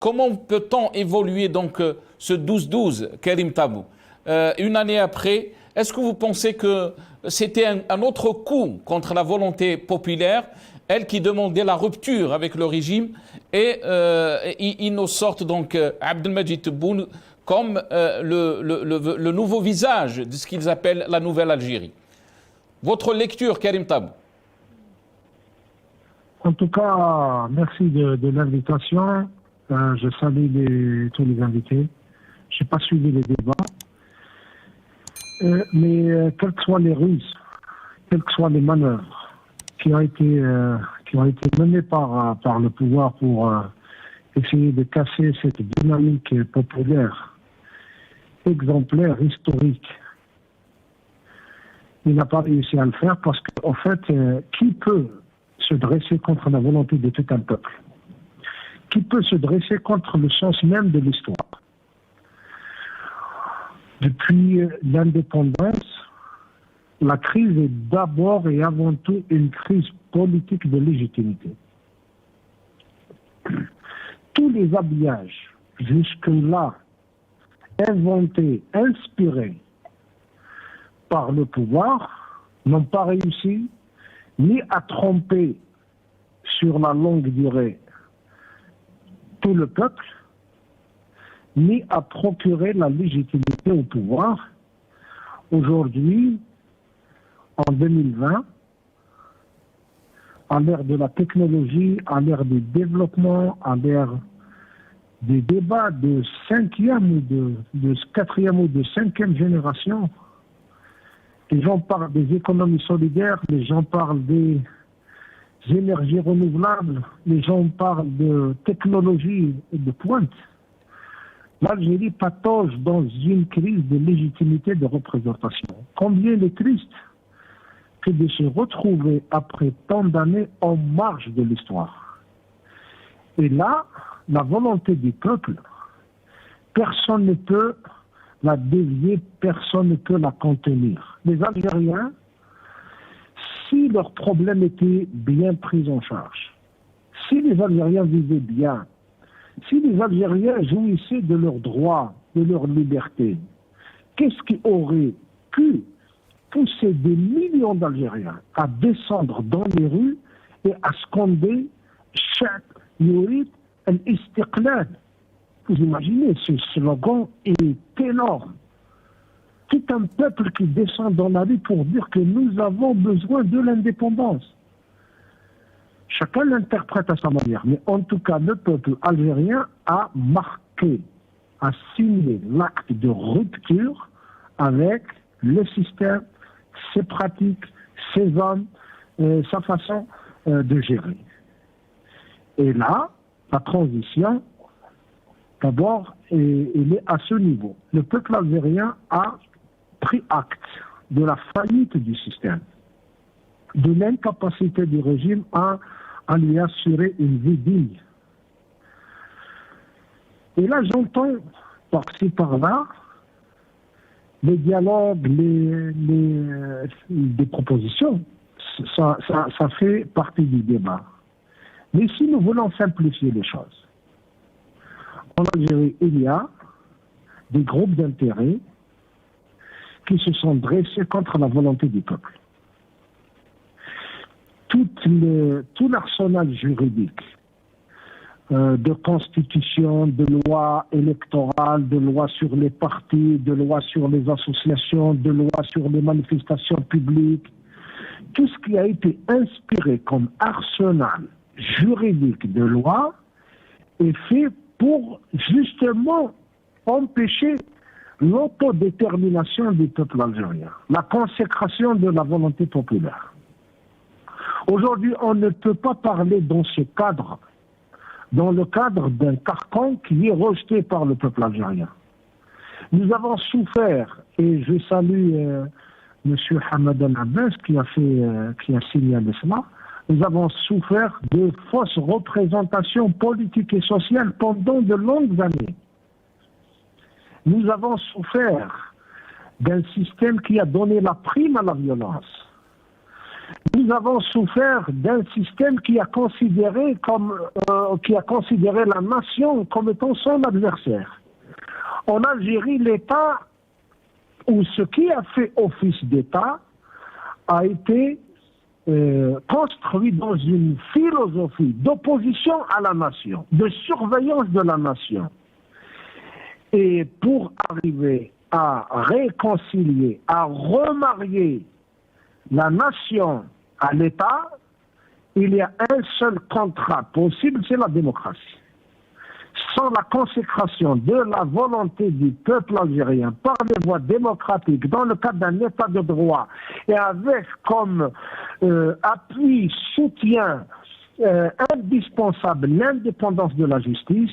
Comment peut-on évoluer donc ce 12-12, Karim Tabou, une année après? Est-ce que vous pensez que c'était un autre coup contre la volonté populaire, elle qui demandait la rupture avec le régime, et ils nous sortent donc Abdelmadjid Tebboune comme le nouveau visage de ce qu'ils appellent la nouvelle Algérie. Votre lecture, Karim Tabou? En tout cas, merci de l'invitation. Je salue tous les invités. Je n'ai pas suivi les débats. Mais quelles que soient les ruses, quelles que soient les manœuvres qui ont été menées par le pouvoir pour essayer de casser cette dynamique populaire, exemplaire, historique, il n'a pas réussi à le faire parce qu'en fait, qui peut se dresser contre la volonté de tout un peuple? Qui peut se dresser contre le sens même de l'histoire? Depuis l'indépendance, la crise est d'abord et avant tout une crise politique de légitimité. Tous les habillages, jusque-là, inventés, inspirés par le pouvoir, n'ont pas réussi ni à tromper sur la longue durée tout le peuple, ni à procurer la légitimité au pouvoir. Aujourd'hui, en 2020, à l'ère de la technologie, à l'ère du développement, à l'ère des débats de quatrième ou de cinquième génération, les gens parlent des économies solidaires, les gens parlent des énergies renouvelables, les gens parlent de technologie de pointe. L'Algérie patauge dans une crise de légitimité de représentation. Combien il est triste que de se retrouver après tant d'années en marge de l'histoire. Et là, la volonté du peuple, personne ne peut la dévier, personne ne peut la contenir. Les Algériens, si leurs problèmes étaient bien pris en charge, si les Algériens vivaient bien, si les Algériens jouissaient de leurs droits, de leur liberté, qu'est-ce qui aurait pu pousser des millions d'Algériens à descendre dans les rues et à scander « Cha'b yurid al-istiqlal ». Vous imaginez, ce slogan est énorme. Tout un peuple qui descend dans la rue pour dire que nous avons besoin de l'indépendance. Chacun l'interprète à sa manière, mais en tout cas, le peuple algérien a marqué, a signé l'acte de rupture avec le système, ses pratiques, ses hommes, sa façon de gérer. Et là, la transition, d'abord, elle est à ce niveau. Le peuple algérien a pris acte de la faillite du système, de l'incapacité du régime à lui assurer une vie digne. Et là, j'entends par-ci, par-là, les dialogues, des propositions, ça fait partie du débat. Mais si nous voulons simplifier les choses, en Algérie, il y a des groupes d'intérêt qui se sont dressés contre la volonté du peuple. Tout l'arsenal juridique de constitution, de loi électorale, de loi sur les partis, de loi sur les associations, de loi sur les manifestations publiques, tout ce qui a été inspiré comme arsenal juridique de loi est fait pour justement empêcher l'autodétermination du peuple algérien, la consécration de la volonté populaire. Aujourd'hui, on ne peut pas parler dans ce cadre, dans le cadre d'un carcan qui est rejeté par le peuple algérien. Nous avons souffert, et je salue M. Hamadan Abbas qui a signalé cela, nous avons souffert de fausses représentations politiques et sociales pendant de longues années. Nous avons souffert d'un système qui a donné la prime à la violence. Nous avons souffert d'un système qui a considéré la nation comme étant son adversaire. En Algérie, l'État, ou ce qui a fait office d'État, a été construit dans une philosophie d'opposition à la nation, de surveillance de la nation. Et pour arriver à réconcilier, à remarier la nation à l'État, il y a un seul contrat possible, c'est la démocratie. Sans la consécration de la volonté du peuple algérien par des voies démocratiques dans le cadre d'un état de droit et avec comme appui, soutien indispensable l'indépendance de la justice,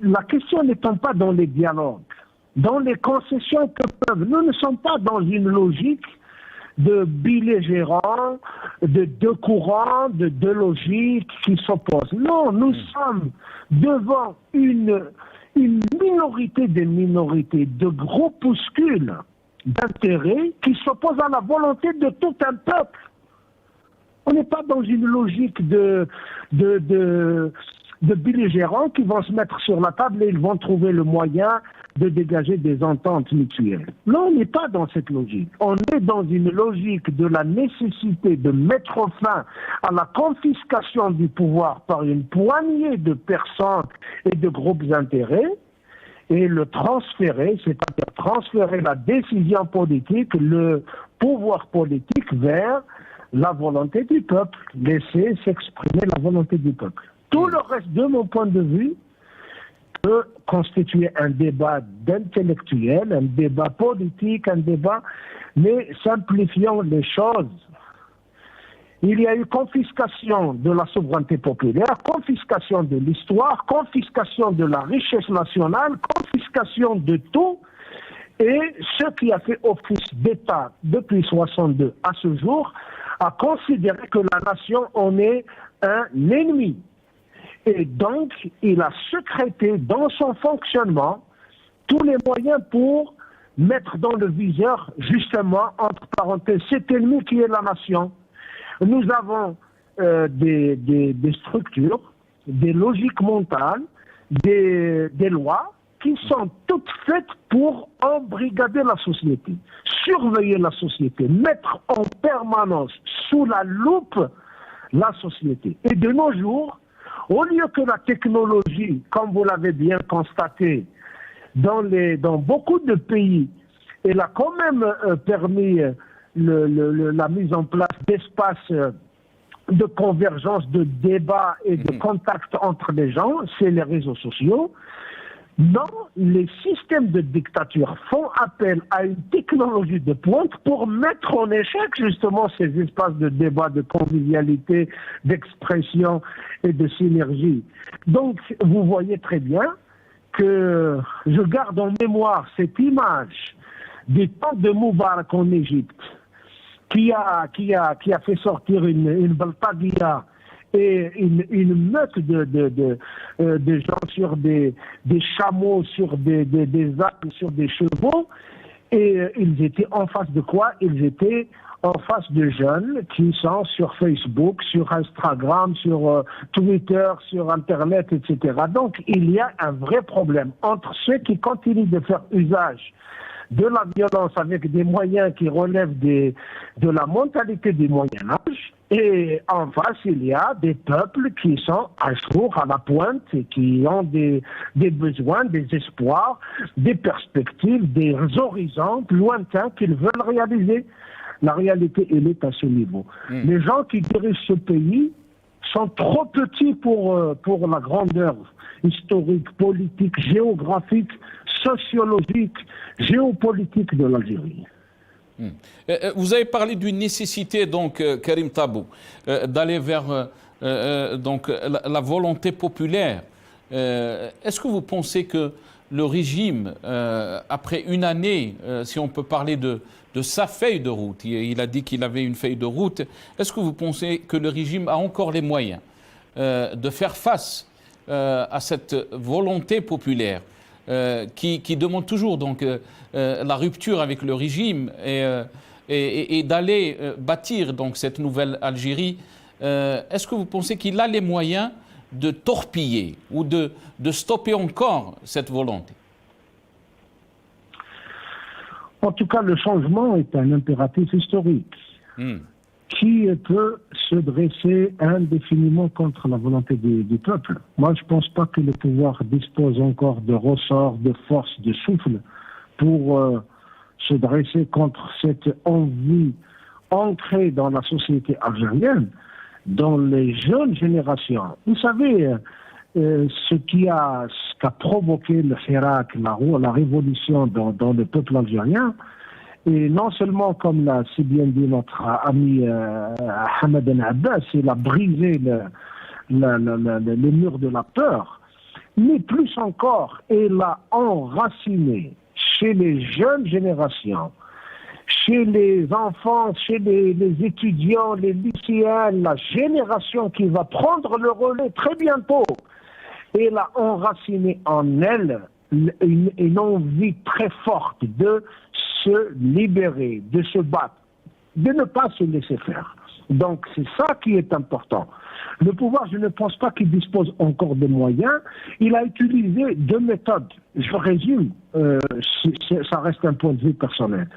la question n'étant pas dans les dialogues, dans les concessions que peuvent. Nous ne sommes pas dans une logique de belligérants, de deux courants, de deux logiques qui s'opposent. Non, nous sommes devant une minorité des minorités, de groupuscules d'intérêts qui s'opposent à la volonté de tout un peuple. On n'est pas dans une logique de belligérants qui vont se mettre sur la table et ils vont trouver le moyen de dégager des ententes mutuelles. Non, on n'est pas dans cette logique. On est dans une logique de la nécessité de mettre fin à la confiscation du pouvoir par une poignée de personnes et de groupes d'intérêts et le transférer, c'est-à-dire transférer la décision politique, le pouvoir politique vers la volonté du peuple, laisser s'exprimer la volonté du peuple. Tout le reste, de mon point de vue, peut constituer un débat d'intellectuels, un débat politique, un débat, mais simplifions les choses. Il y a eu confiscation de la souveraineté populaire, confiscation de l'histoire, confiscation de la richesse nationale, confiscation de tout, et ce qui a fait office d'État depuis 1962 à ce jour a considéré que la nation en est un ennemi. Et donc, il a sécrété dans son fonctionnement tous les moyens pour mettre dans le viseur, justement, entre parenthèses, cet ennemi qui est la nation. Nous avons des structures, des logiques mentales, des lois qui sont toutes faites pour embrigader la société, surveiller la société, mettre en permanence sous la loupe la société. Et de nos jours, au lieu que la technologie, comme vous l'avez bien constaté, dans beaucoup de pays, elle a quand même permis la mise en place d'espaces de convergence, de débat et de contact entre les gens, c'est les réseaux sociaux. Non, les systèmes de dictature font appel à une technologie de pointe pour mettre en échec justement ces espaces de débat, de convivialité, d'expression et de synergie. Donc, vous voyez très bien que je garde en mémoire cette image du temps de Moubarak en Égypte, qui a fait sortir une baltadia et une meute de gens sur des chameaux, sur des ânes, sur des chevaux, et ils étaient en face de quoi? Ils étaient en face de jeunes qui sont sur Facebook, sur Instagram, sur Twitter, sur Internet, etc. Donc il y a un vrai problème entre ceux qui continuent de faire usage de la violence avec des moyens qui relèvent de la mentalité du Moyen-Âge. Et en face, il y a des peuples qui sont à jour, à la pointe, et qui ont des besoins, des espoirs, des perspectives, des horizons lointains qu'ils veulent réaliser. La réalité, elle est à ce niveau. Les gens qui dirigent ce pays sont trop petits pour la grandeur historique, politique, géographique, sociologique, géopolitique de l'Algérie. Vous avez parlé d'une nécessité, donc, Karim Tabou, d'aller vers donc, la volonté populaire. Est-ce que vous pensez que le régime, après une année, si on peut parler de sa feuille de route, il a dit qu'il avait une feuille de route, est-ce que vous pensez que le régime a encore les moyens de faire face à cette volonté populaire qui demande toujours donc, la rupture avec le régime et et d'aller bâtir donc cette nouvelle Algérie, est-ce que vous pensez qu'il a les moyens de torpiller ou de stopper encore cette volonté? En tout cas, le changement est un impératif historique. Qui peut se dresser indéfiniment contre la volonté du peuple? Moi, je ne pense pas que le pouvoir dispose encore de ressorts, de force, de souffle pour se dresser contre cette envie ancrée dans la société algérienne, dans les jeunes générations. Vous savez, ce qui a provoqué le Hirak, la révolution dans le peuple algérien, et non seulement, comme l'a si bien dit notre ami Hamad Ben Abbas, il a brisé le mur de la peur, mais plus encore, il a enraciné chez les jeunes générations, chez les enfants, chez les étudiants, les lycéens, la génération qui va prendre le relais très bientôt. Il a enraciné en elle une envie très forte de se libérer, de se battre, de ne pas se laisser faire. Donc c'est ça qui est important. Le pouvoir, je ne pense pas qu'il dispose encore de moyens. Il a utilisé deux méthodes. Je résume, ça reste un point de vue personnel.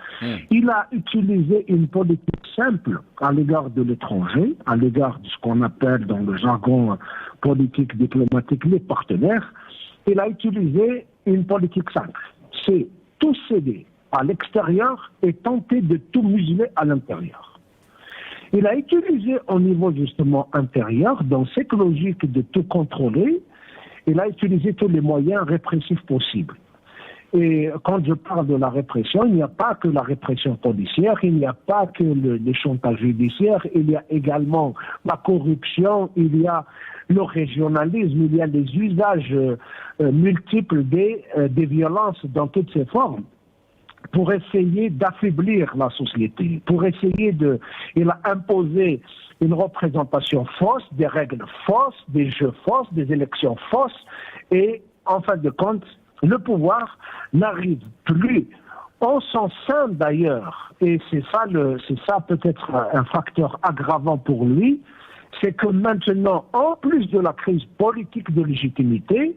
Il a utilisé une politique simple à l'égard de l'étranger, à l'égard de ce qu'on appelle dans le jargon politique diplomatique les partenaires. Il a utilisé une politique simple. C'est tout céder à l'extérieur et tenter de tout museler à l'intérieur. Il a utilisé au niveau justement intérieur, dans cette logique de tout contrôler, il a utilisé tous les moyens répressifs possibles. Et quand je parle de la répression, il n'y a pas que la répression policière, il n'y a pas que les chantages judiciaires, il y a également la corruption, il y a le régionalisme, il y a les usages multiples des violences dans toutes ses formes, pour essayer d'affaiblir la société, pour essayer il a imposé une représentation fausse, des règles fausses, des jeux fausses, des élections fausses, et en fin de compte, le pouvoir n'arrive plus en son sein d'ailleurs, et c'est ça peut-être un facteur aggravant pour lui, c'est que maintenant, en plus de la crise politique de légitimité,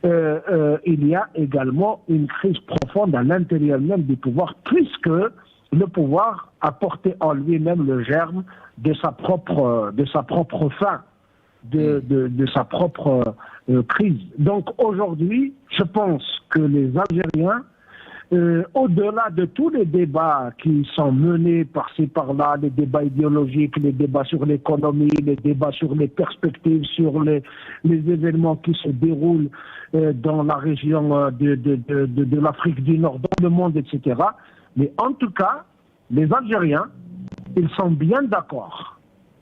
il y a également une crise profonde à l'intérieur même du pouvoir, puisque le pouvoir a porté en lui-même le germe de sa propre fin, de sa propre crise. Donc aujourd'hui, je pense que les Algériens, au-delà de tous les débats qui sont menés par-ci par-là, les débats idéologiques, les débats sur l'économie, les débats sur les perspectives, sur les événements qui se déroulent dans la région de l'Afrique du Nord, dans le monde, etc. Mais en tout cas, les Algériens, ils sont bien d'accord,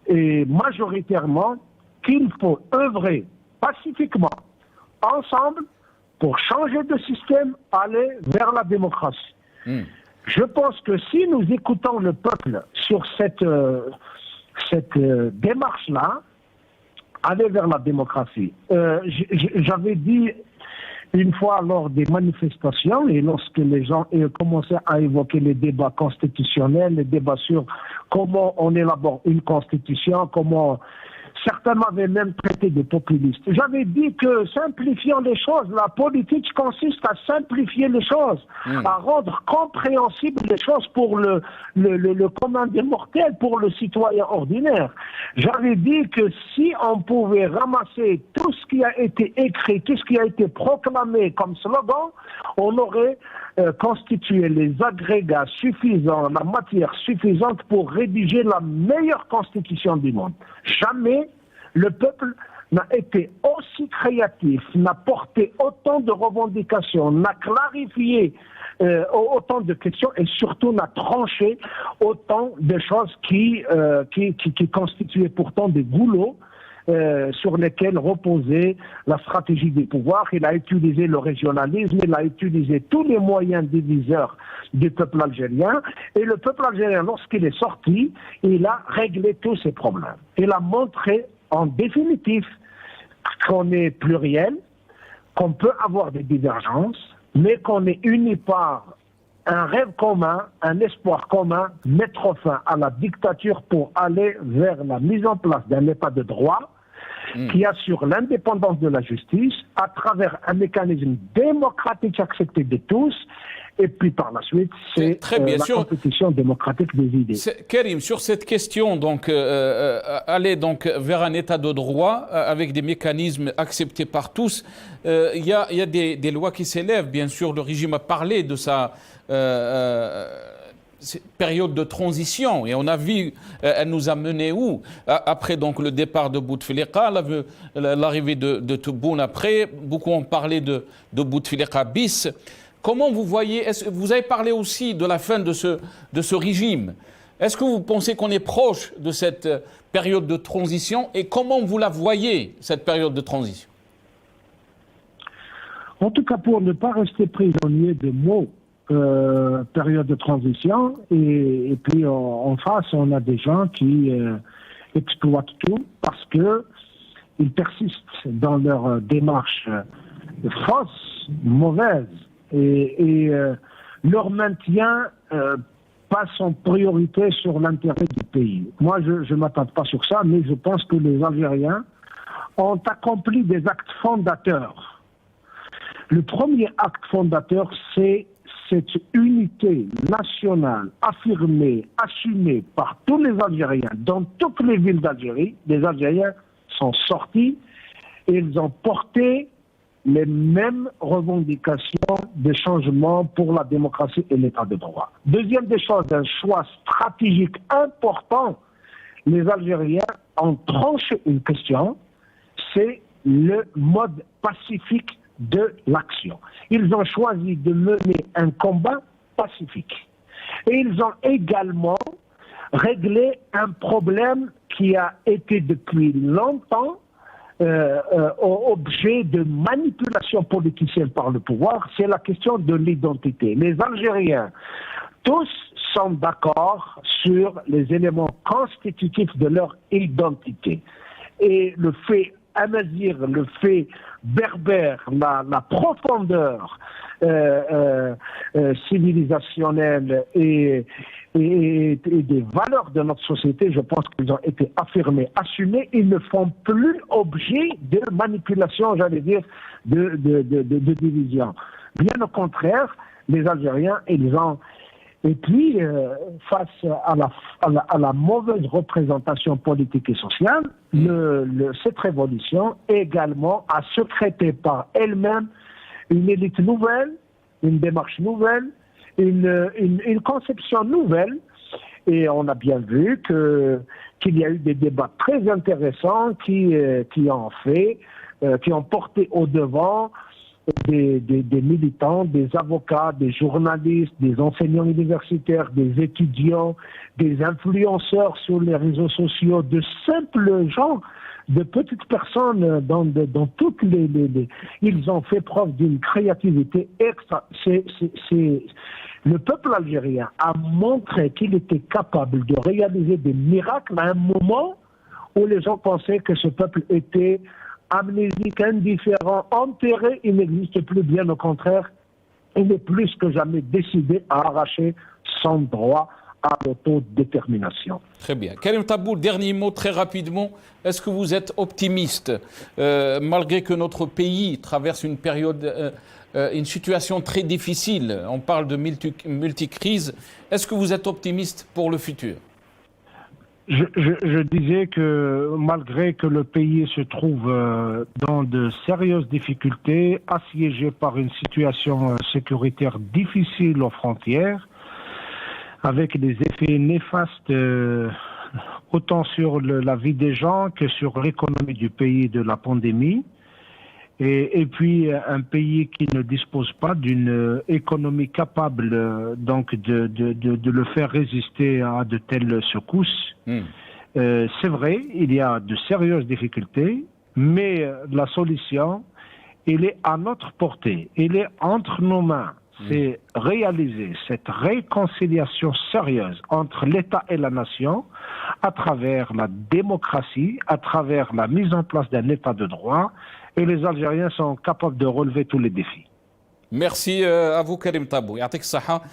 et majoritairement, qu'il faut œuvrer pacifiquement, ensemble, pour changer de système, aller vers la démocratie. Je pense que si nous écoutons le peuple sur cette démarche-là, aller vers la démocratie. J'avais dit une fois lors des manifestations, et lorsque les gens commençaient à évoquer les débats constitutionnels, les débats sur comment on élabore une constitution, comment... Certains m'avaient même traité de populiste. J'avais dit que simplifiant les choses, la politique consiste à simplifier les choses, à rendre compréhensibles les choses pour le commun des mortels, pour le citoyen ordinaire. J'avais dit que si on pouvait ramasser tout ce qui a été écrit, tout ce qui a été proclamé comme slogan, on aurait constitué les agrégats suffisants, la matière suffisante pour rédiger la meilleure constitution du monde. Jamais le peuple n'a été aussi créatif, n'a porté autant de revendications, n'a clarifié autant de questions et surtout n'a tranché autant de choses qui constituaient pourtant des goulots sur lesquels reposait la stratégie des pouvoirs. Il a utilisé le régionalisme, il a utilisé tous les moyens diviseurs du peuple algérien, et le peuple algérien, lorsqu'il est sorti, il a réglé tous ses problèmes. Il a montré en définitive qu'on est pluriel, qu'on peut avoir des divergences, mais qu'on est unis par un rêve commun, un espoir commun, mettre fin à la dictature pour aller vers la mise en place d'un État de droit qui assure l'indépendance de la justice à travers un mécanisme démocratique accepté de tous. Et puis par la suite, c'est la compétition démocratique des idées. Karim, sur cette question, donc, aller donc vers un État de droit avec des mécanismes acceptés par tous, il y a des lois qui s'élèvent. Bien sûr, le régime a parlé de sa période de transition et on a vu, elle nous a mené où? Après donc le départ de Bouteflika, l'arrivée de Tebboune après, beaucoup ont parlé de Bouteflika bis. Comment vous voyez, vous avez parlé aussi de la fin de ce régime. Est-ce que vous pensez qu'on est proche de cette période de transition et comment vous la voyez, cette période de transition? En tout cas, pour ne pas rester prisonnier de mots, période de transition, et puis en face, on a des gens qui exploitent tout parce qu'ils persistent dans leur démarche fausse, mauvaise, et leur maintien passe en priorité sur l'intérêt du pays. Moi, je ne m'attends pas sur ça, mais je pense que les Algériens ont accompli des actes fondateurs. Le premier acte fondateur, c'est cette unité nationale affirmée, assumée par tous les Algériens, dans toutes les villes d'Algérie. Les Algériens sont sortis et ils ont porté les mêmes revendications de changement pour la démocratie et l'état de droit. Deuxième des choses, un choix stratégique important, les Algériens ont tranché une question, c'est le mode pacifique de l'action. Ils ont choisi de mener un combat pacifique. Et ils ont également réglé un problème qui a été depuis longtemps objet de manipulation politicienne par le pouvoir, c'est la question de l'identité. Les Algériens, tous sont d'accord sur les éléments constitutifs de leur identité. Et le fait amazigh, le fait berbère, la profondeur civilisationnelle et des valeurs de notre société, je pense qu'ils ont été affirmés, assumés. Ils ne font plus objet de manipulation, j'allais dire, de division. Bien au contraire, les Algériens, ils ont... Et puis, face à la mauvaise représentation politique et sociale, cette révolution également a sécrété par elle-même une élite nouvelle, une démarche nouvelle, une conception nouvelle. Et on a bien vu qu'il y a eu des débats très intéressants qui ont porté au devant des militants, des avocats, des journalistes, des enseignants universitaires, des étudiants, des influenceurs sur les réseaux sociaux, de simples gens, de petites personnes dans toutes les... Ils ont fait preuve d'une créativité extra. Le peuple algérien a montré qu'il était capable de réaliser des miracles à un moment où les gens pensaient que ce peuple était amnésique, indifférent, enterré. Il n'existe plus, bien au contraire. Il est plus que jamais décidé à arracher son droit à l'autodétermination. Très bien. Karim Taboul, dernier mot très rapidement. Est-ce que vous êtes optimiste, malgré que notre pays traverse une période, une situation très difficile, on parle de multicrises, est-ce que vous êtes optimiste pour le futur? Je disais que malgré que le pays se trouve dans de sérieuses difficultés, assiégé par une situation sécuritaire difficile aux frontières, avec des effets néfastes autant sur la vie des gens que sur l'économie du pays de la pandémie, et puis un pays qui ne dispose pas d'une économie capable donc de le faire résister à de telles secousses. C'est vrai, il y a de sérieuses difficultés, mais la solution, elle est à notre portée, elle est entre nos mains. C'est réaliser cette réconciliation sérieuse entre l'État et la nation à travers la démocratie, à travers la mise en place d'un État de droit, et les Algériens sont capables de relever tous les défis. Merci à vous, Karim Tabou. يعطيك الصحة.